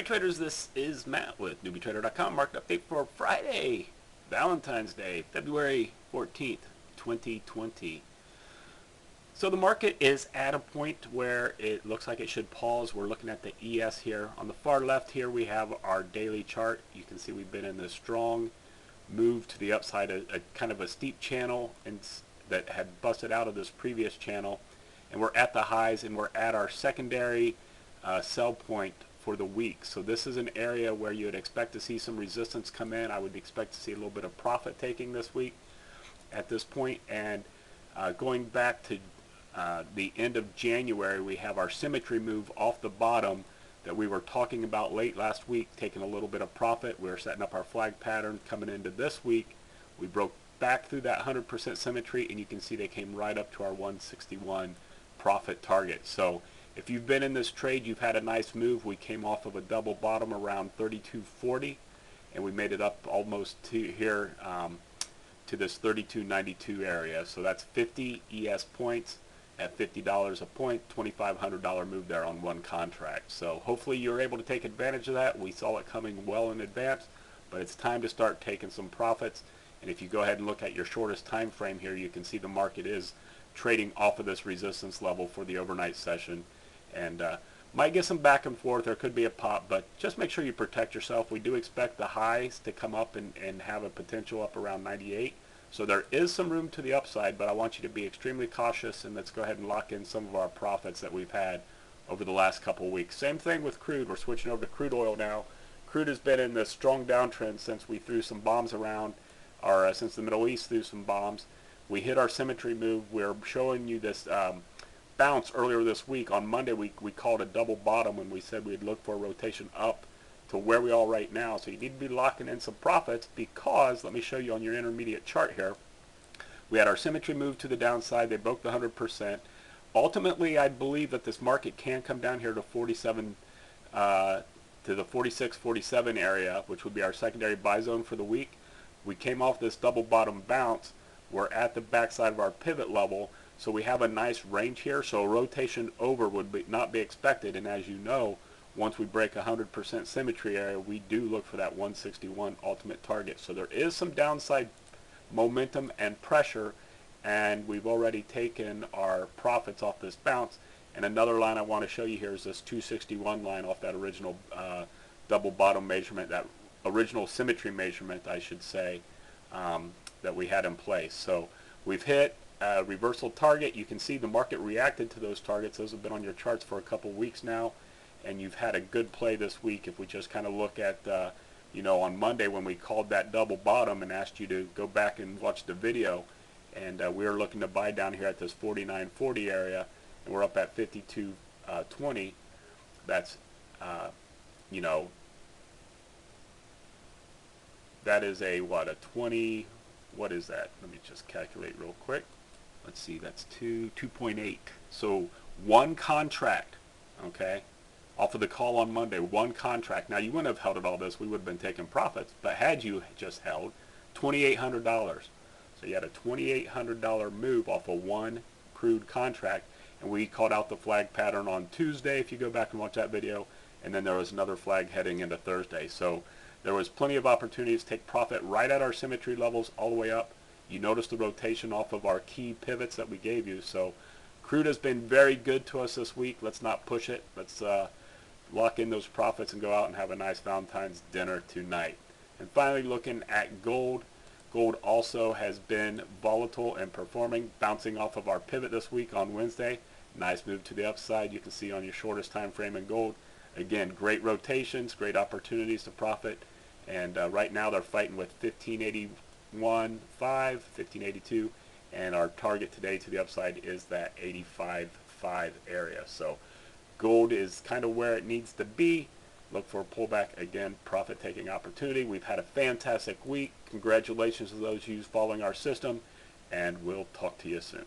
Hey traders, this is Matt with Newbie-Trader.com. Market update for Friday, Valentine's Day, February 14th, 2020. So the market is at a point where it looks like it should pause. We're looking at the ES here. On the far left here we have our daily chart. You can see we've been in this strong move to the upside, a kind of a steep channel that had busted out of this previous channel. And we're at the highs and we're at our secondary sell point for the week. So this is an area where you would expect to see some resistance come in. I would expect to see a little bit of profit taking this week at this point. And going back to the end of January, we have our symmetry move off the bottom that we were talking about late last week, taking a little bit of profit. We're setting up our flag pattern coming into this week. We broke back through that 100% symmetry, and you can see they came right up to our 161 profit target. So if you've been in this trade, you've had a nice move. We came off of a double bottom around 32.40, and we made it up almost to here to this 32.92 area. So that's 50 ES points at $50 a point, $2,500 move there on one contract. So hopefully you're able to take advantage of that. We saw it coming well in advance, but it's time to start taking some profits. And if you go ahead and look at your shortest time frame here, you can see the market is trading off of this resistance level for the overnight session. And might get some back and forth. There could be a pop, but just make sure you protect yourself. We do expect the highs to come up and have a potential up around 98. So there is some room to the upside, but I want you to be extremely cautious, and let's go ahead and lock in some of our profits that we've had over the last couple of weeks. Same thing with crude. We're switching over to crude oil now. Crude has been in this strong downtrend since we threw some bombs around, or since the Middle East threw some bombs. We hit our symmetry move. We're showing you this bounce earlier this week. On Monday we called a double bottom when we said we'd look for a rotation up to where we are right now. So you need to be locking in some profits, because let me show you on your intermediate chart here. We had our symmetry move to the downside. They broke the 100%. Ultimately, I believe that this market can come down here to 47 to the 46, 47 area, which would be our secondary buy zone for the week. We came off this double bottom bounce. We're at the backside of our pivot level. So we have a nice range here. So a rotation over would not be expected. And as you know, once we break 100% symmetry area, we do look for that 161 ultimate target. So there is some downside momentum and pressure, and we've already taken our profits off this bounce. And another line I want to show you here is this 261 line off that original double bottom measurement, that original symmetry measurement, I should say, that we had in place. So we've hit a reversal target. You can see the market reacted to those targets. Those have been on your charts for a couple weeks now, and you've had a good play this week. If we just kind of look at you know, on Monday when we called that double bottom and asked you to go back and watch the video, and we were looking to buy down here at this 49.40 area, and we're up at 52.20. That's you know, that is a what, a 20, what is that? Let me just calculate real quick. Let's see, that's 2.8. So one contract, okay, off of the call on Monday, one contract. Now you wouldn't have held at all this, we would have been taking profits, but had you just held $2,800, so you had a $2,800 move off of one crude contract, and we called out the flag pattern on Tuesday, if you go back and watch that video, and then there was another flag heading into Thursday. So there was plenty of opportunities to take profit right at our symmetry levels all the way up. You notice the rotation off of our key pivots that we gave you. So crude has been very good to us this week. Let's not push it. Let's lock in those profits and go out and have a nice Valentine's dinner tonight. And finally, looking at gold. Gold also has been volatile and performing, bouncing off of our pivot this week on Wednesday. Nice move to the upside. You can see on your shortest time frame in gold. Again, great rotations, great opportunities to profit. And right now they're fighting with 1581.5, 1582, and our target today to the upside is that 85.5 area. So gold is kind of where it needs to be. Look for a pullback, again, profit taking opportunity. We've had a fantastic week. Congratulations to those of you following our system, and we'll talk to you soon.